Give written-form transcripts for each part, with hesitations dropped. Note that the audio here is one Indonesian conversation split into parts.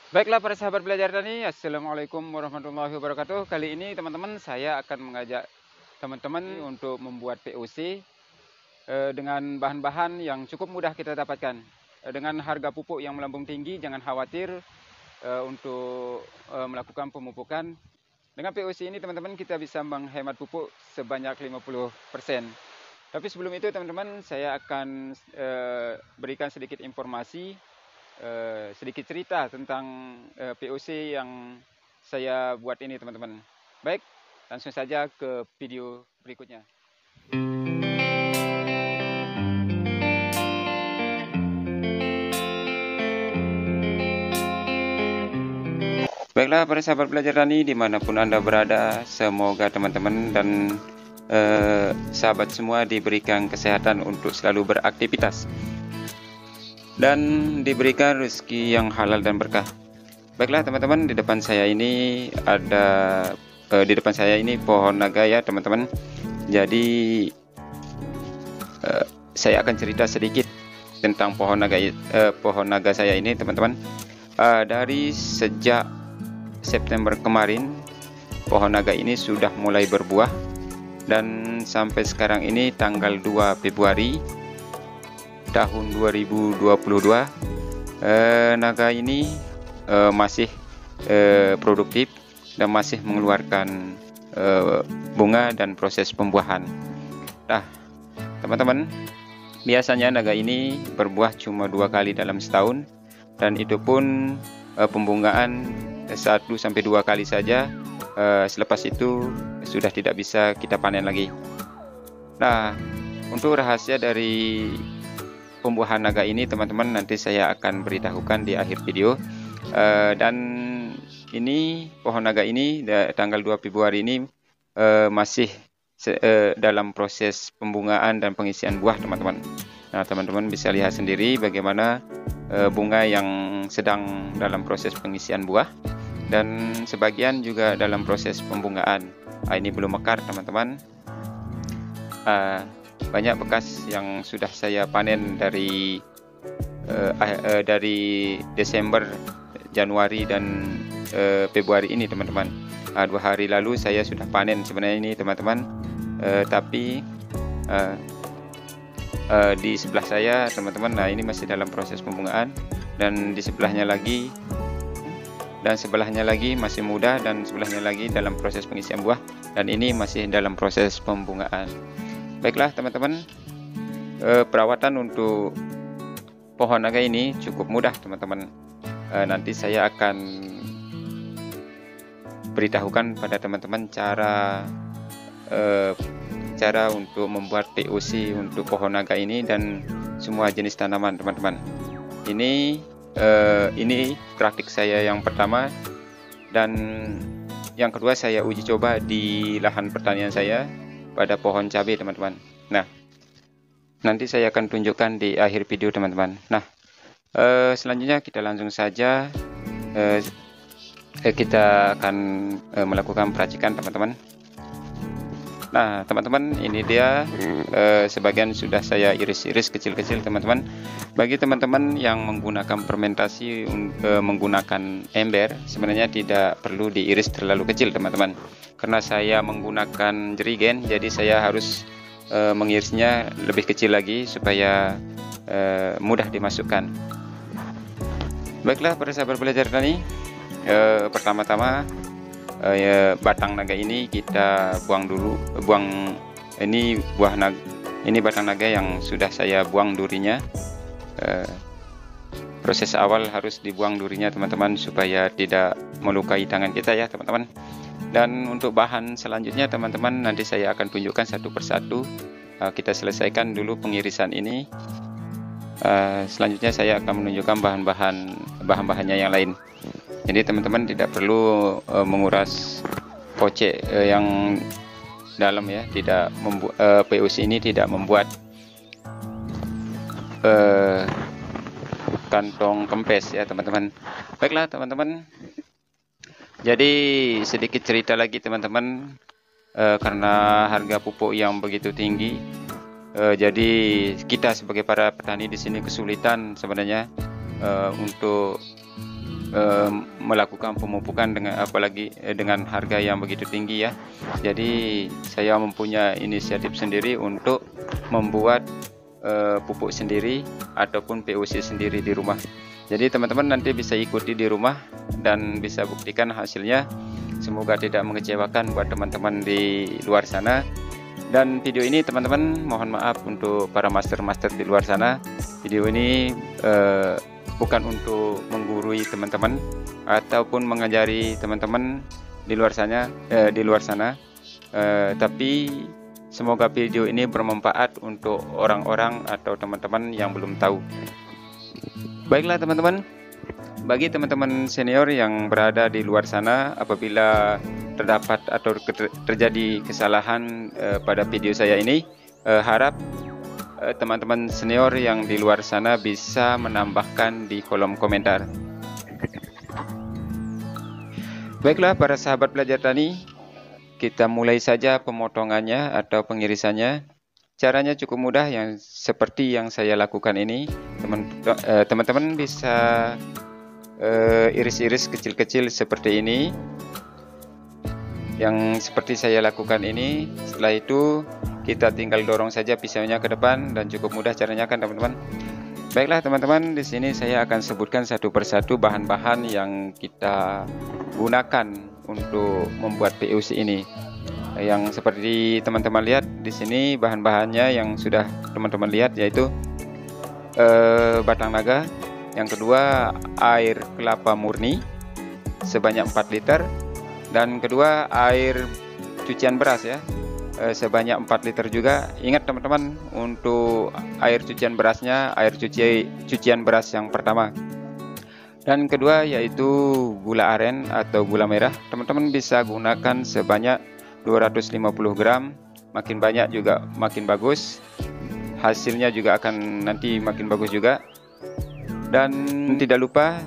Baiklah para sahabat belajar tani, Assalamualaikum warahmatullahi wabarakatuh. Kali ini teman-teman saya akan mengajak teman-teman untuk membuat POC dengan bahan-bahan yang cukup mudah kita dapatkan. Dengan harga pupuk yang melambung tinggi, jangan khawatir untuk melakukan pemupukan. Dengan POC ini teman-teman kita bisa menghemat pupuk sebanyak 50%. Tapi sebelum itu teman-teman saya akan berikan sedikit informasi, sedikit cerita tentang POC yang saya buat ini teman-teman. Baik, langsung saja ke video berikutnya. Baiklah para sahabat belajar tani dimanapun Anda berada, semoga teman-teman dan sahabat semua diberikan kesehatan untuk selalu beraktivitas dan diberikan rezeki yang halal dan berkah. Baiklah teman-teman, di depan saya ini ada pohon naga ya teman-teman. Jadi saya akan cerita sedikit tentang pohon naga saya ini teman-teman. Dari sejak September kemarin pohon naga ini sudah mulai berbuah, dan sampai sekarang ini tanggal 2 Februari tahun 2022 naga ini masih produktif dan masih mengeluarkan bunga dan proses pembuahan. Nah teman-teman, biasanya naga ini berbuah cuma 2 kali dalam setahun, dan itu pun pembungaan 1-2 kali saja. Selepas itu sudah tidak bisa kita panen lagi. Nah, untuk rahasia dari pembuahan naga ini teman-teman nanti saya akan beritahukan di akhir video. Dan ini pohon naga ini tanggal 2 Februari ini masih dalam proses pembungaan dan pengisian buah teman-teman. Nah teman-teman bisa lihat sendiri bagaimana bunga yang sedang dalam proses pengisian buah, dan sebagian juga dalam proses pembungaan. Ini belum mekar teman-teman. Banyak bekas yang sudah saya panen dari Desember, Januari dan Februari ini teman-teman. 2 hari lalu saya sudah panen sebenarnya ini teman-teman, tapi di sebelah saya teman-teman, nah ini masih dalam proses pembungaan, dan di sebelahnya lagi masih muda, dan sebelahnya lagi dalam proses pengisian buah, dan ini masih dalam proses pembungaan. Baiklah teman-teman, perawatan untuk pohon naga ini cukup mudah teman-teman. Nanti saya akan beritahukan pada teman-teman cara untuk membuat POC untuk pohon naga ini dan semua jenis tanaman teman-teman. Ini praktik saya yang pertama, dan yang kedua saya uji coba di lahan pertanian saya pada pohon cabai teman-teman. Nah nanti saya akan tunjukkan di akhir video teman-teman. Nah selanjutnya kita langsung saja kita akan melakukan peracikan teman-teman. Nah teman-teman, ini dia sebagian sudah saya iris-iris kecil-kecil teman-teman. Bagi teman-teman yang menggunakan fermentasi menggunakan ember, sebenarnya tidak perlu diiris terlalu kecil teman-teman, karena saya menggunakan jerigen, jadi saya harus mengirisnya lebih kecil lagi supaya mudah dimasukkan. Baiklah para sahabat belajar tani, pertama-tama batang naga ini kita buang dulu. Ini batang naga yang sudah saya buang durinya. Proses awal harus dibuang durinya teman-teman, supaya tidak melukai tangan kita ya teman-teman. Dan untuk bahan selanjutnya teman-teman, nanti saya akan tunjukkan satu persatu. Kita selesaikan dulu pengirisan ini. Selanjutnya saya akan menunjukkan bahan-bahannya yang lain. Jadi teman-teman tidak perlu menguras pocek yang dalam ya. POC ini tidak membuat kantong kempes ya teman-teman. Baiklah teman-teman, jadi sedikit cerita lagi teman-teman, karena harga pupuk yang begitu tinggi, jadi kita sebagai para petani di sini kesulitan sebenarnya untuk melakukan pemupukan dengan apalagi dengan harga yang begitu tinggi ya. Jadi saya mempunyai inisiatif sendiri untuk membuat pupuk sendiri ataupun POC sendiri di rumah. Jadi teman-teman nanti bisa ikuti di rumah dan bisa buktikan hasilnya. Semoga tidak mengecewakan buat teman-teman di luar sana. Dan video ini teman-teman mohon maaf untuk para master-master di luar sana. Video ini bukan untuk menggurui teman-teman ataupun mengajari teman-teman di luar sana, tapi semoga video ini bermanfaat untuk orang-orang atau teman-teman yang belum tahu. Baiklah teman-teman, bagi teman-teman senior yang berada di luar sana, apabila terdapat atau terjadi kesalahan pada video saya ini, harap teman-teman senior yang di luar sana bisa menambahkan di kolom komentar. Baiklah para sahabat belajar tani, kita mulai saja pemotongannya atau pengirisannya. Caranya cukup mudah, yang seperti yang saya lakukan ini. Teman-teman bisa iris-iris kecil-kecil seperti ini, yang seperti saya lakukan ini. Setelah itu kita tinggal dorong saja pisaunya ke depan dan cukup mudah caranya kan teman-teman. Baiklah teman-teman, di sini saya akan sebutkan satu persatu bahan-bahan yang kita gunakan untuk membuat POC ini. Yang seperti teman-teman lihat di sini bahan-bahannya yang sudah teman-teman lihat, yaitu batang naga, yang kedua air kelapa murni sebanyak 4 liter, dan kedua air cucian beras ya, sebanyak 4 liter juga. Ingat teman-teman, untuk air cucian berasnya air cucian beras yang pertama. Dan kedua yaitu gula aren atau gula merah. Teman-teman bisa gunakan sebanyak 250 gram. Makin banyak juga makin bagus. Hasilnya juga akan nanti makin bagus juga. Dan tidak lupa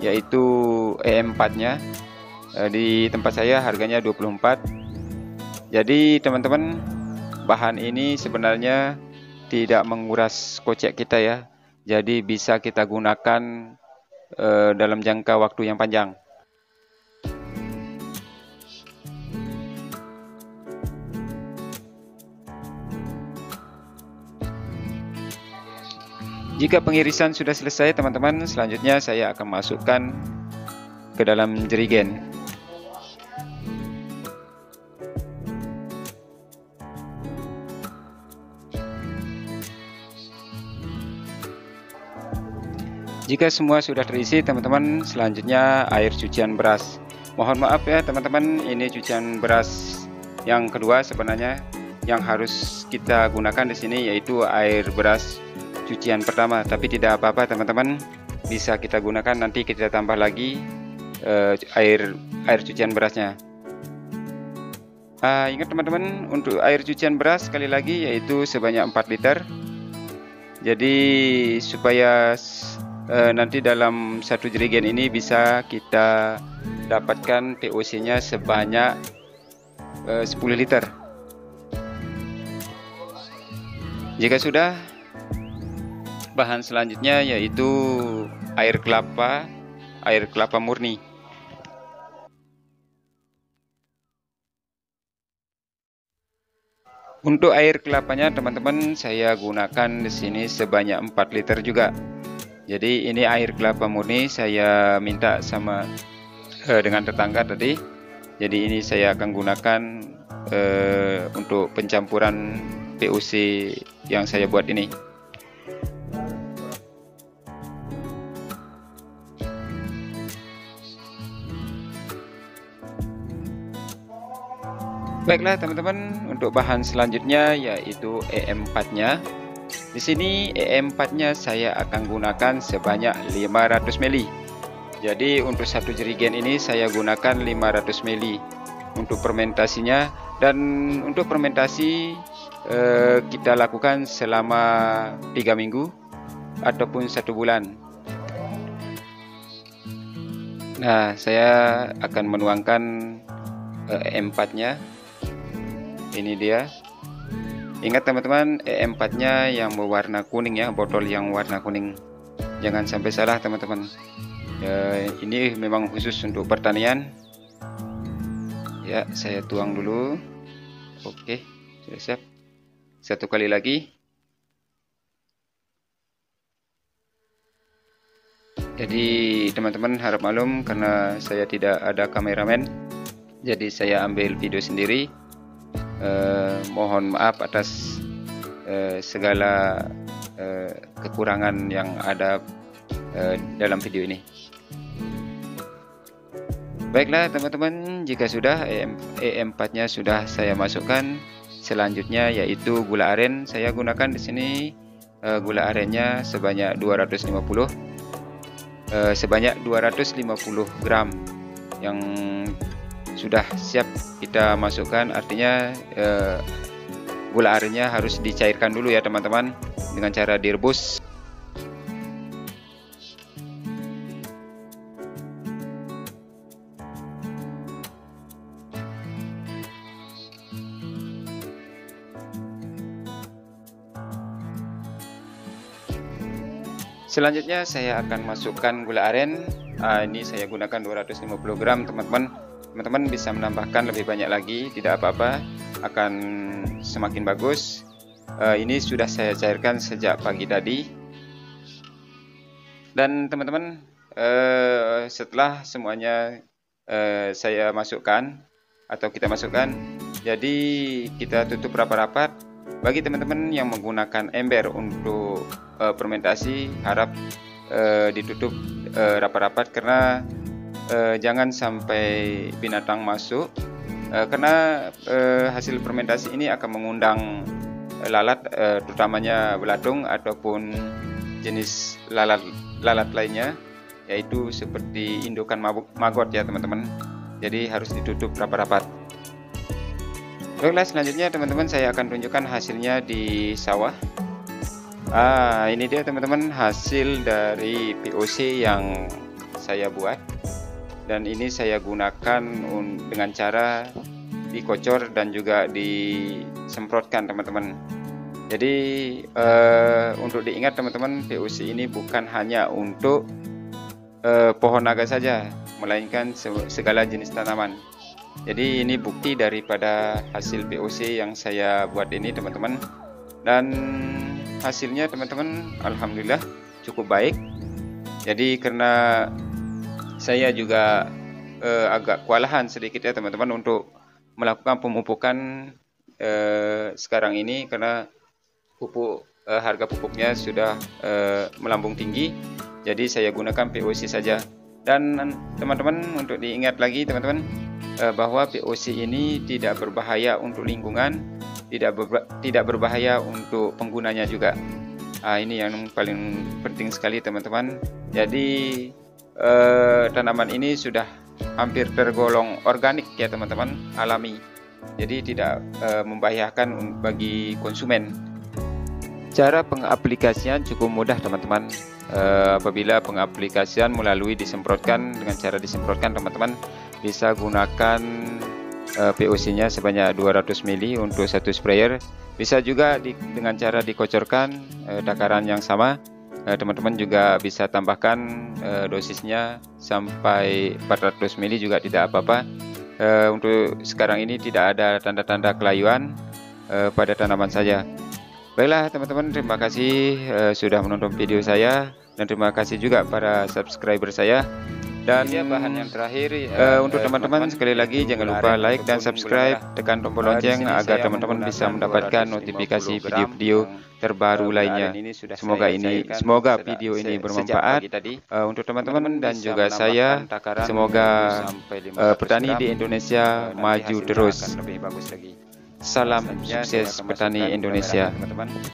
yaitu EM4-nya. Di tempat saya harganya 24. Jadi teman-teman, bahan ini sebenarnya tidak menguras kocek kita ya. Jadi bisa kita gunakan dalam jangka waktu yang panjang. Jika pengirisan sudah selesai teman-teman, selanjutnya saya akan masukkan ke dalam jerigen. Jika semua sudah terisi teman-teman, selanjutnya air cucian beras. Mohon maaf ya teman-teman, ini cucian beras yang kedua sebenarnya. Yang harus kita gunakan di sini yaitu air beras cucian pertama, tapi tidak apa-apa teman-teman, bisa kita gunakan, nanti kita tambah lagi air cucian berasnya. Ingat teman-teman, untuk air cucian beras sekali lagi yaitu sebanyak 4 liter. Jadi supaya nanti dalam satu jerigen ini bisa kita dapatkan POC-nya sebanyak 10 liter. Jika sudah, bahan selanjutnya yaitu air kelapa murni. Untuk air kelapanya teman-teman, saya gunakan di sini sebanyak 4 liter juga. Jadi ini air kelapa murni saya minta sama dengan tetangga tadi. Jadi ini saya akan gunakan untuk pencampuran POC yang saya buat ini. Baiklah teman-teman, untuk bahan selanjutnya yaitu EM4-nya. Di sini EM4-nya saya akan gunakan sebanyak 500 ml. Jadi untuk satu jerigen ini saya gunakan 500 ml untuk fermentasinya. Dan untuk fermentasi kita lakukan selama 3 minggu ataupun 1 bulan. Nah, saya akan menuangkan EM4-nya. Ini dia. Ingat teman-teman, EM4-nya yang berwarna kuning ya, botol yang warna kuning. Jangan sampai salah teman-teman. Ini memang khusus untuk pertanian. Ya, saya tuang dulu. Oke, sudah siap. Satu kali lagi. Jadi teman-teman harap maklum karena saya tidak ada kameramen, jadi saya ambil video sendiri. Mohon maaf atas segala kekurangan yang ada dalam video ini. Baiklah teman-teman, jika sudah EM4-nya sudah saya masukkan, selanjutnya yaitu gula aren. Saya gunakan di sini gula arennya sebanyak 250 gram yang sudah siap kita masukkan. Artinya gula arennya harus dicairkan dulu ya teman-teman dengan cara direbus. Selanjutnya saya akan masukkan gula aren. Ini saya gunakan 250 gram teman-teman. Teman-teman bisa menambahkan lebih banyak lagi, tidak apa-apa, akan semakin bagus. Ini sudah saya cairkan sejak pagi tadi. Dan teman-teman, setelah semuanya saya masukkan atau kita masukkan, jadi kita tutup rapat-rapat. Bagi teman-teman yang menggunakan ember untuk fermentasi, harap ditutup rapat-rapat karena jangan sampai binatang masuk, karena hasil fermentasi ini akan mengundang lalat, terutamanya belatung ataupun jenis lalat lainnya, yaitu seperti indukan maggot ya teman-teman. Jadi harus ditutup rapat-rapat. Baiklah, selanjutnya teman-teman saya akan tunjukkan hasilnya di sawah. Ini dia teman-teman hasil dari POC yang saya buat, dan ini saya gunakan dengan cara dikocor dan juga disemprotkan teman-teman. Jadi untuk diingat teman-teman, POC ini bukan hanya untuk pohon naga saja, melainkan segala jenis tanaman. Jadi ini bukti daripada hasil POC yang saya buat ini teman-teman, dan hasilnya teman-teman alhamdulillah cukup baik. Jadi karena saya juga agak kewalahan sedikit ya teman-teman untuk melakukan pemupukan sekarang ini, karena harga pupuknya sudah melambung tinggi. Jadi saya gunakan POC saja. Dan teman-teman untuk diingat lagi teman-teman, bahwa POC ini tidak berbahaya untuk lingkungan, tidak berbahaya untuk penggunanya juga. Ini yang paling penting sekali teman-teman. Jadi tanaman ini sudah hampir tergolong organik ya teman-teman, alami. Jadi tidak membahayakan bagi konsumen. Cara pengaplikasian cukup mudah teman-teman. Apabila pengaplikasian melalui disemprotkan, dengan cara disemprotkan teman-teman bisa gunakan POC-nya sebanyak 200 ml untuk satu sprayer. Bisa juga dengan cara dikocorkan takaran yang sama. Teman-teman juga bisa tambahkan dosisnya sampai 400 ml juga tidak apa-apa. Untuk sekarang ini tidak ada tanda-tanda kelayuan pada tanaman saja. Baiklah teman-teman, terima kasih sudah menonton video saya, dan terima kasih juga para subscriber saya. Dan bahan yang terakhir untuk teman-teman sekali lagi jangan lupa like dan subscribe, tekan tombol lonceng agar teman-teman bisa mendapatkan notifikasi video-video terbaru lainnya. Semoga video ini bermanfaat untuk teman-teman dan juga saya. Semoga petani di Indonesia maju terus. Salam sukses petani Indonesia.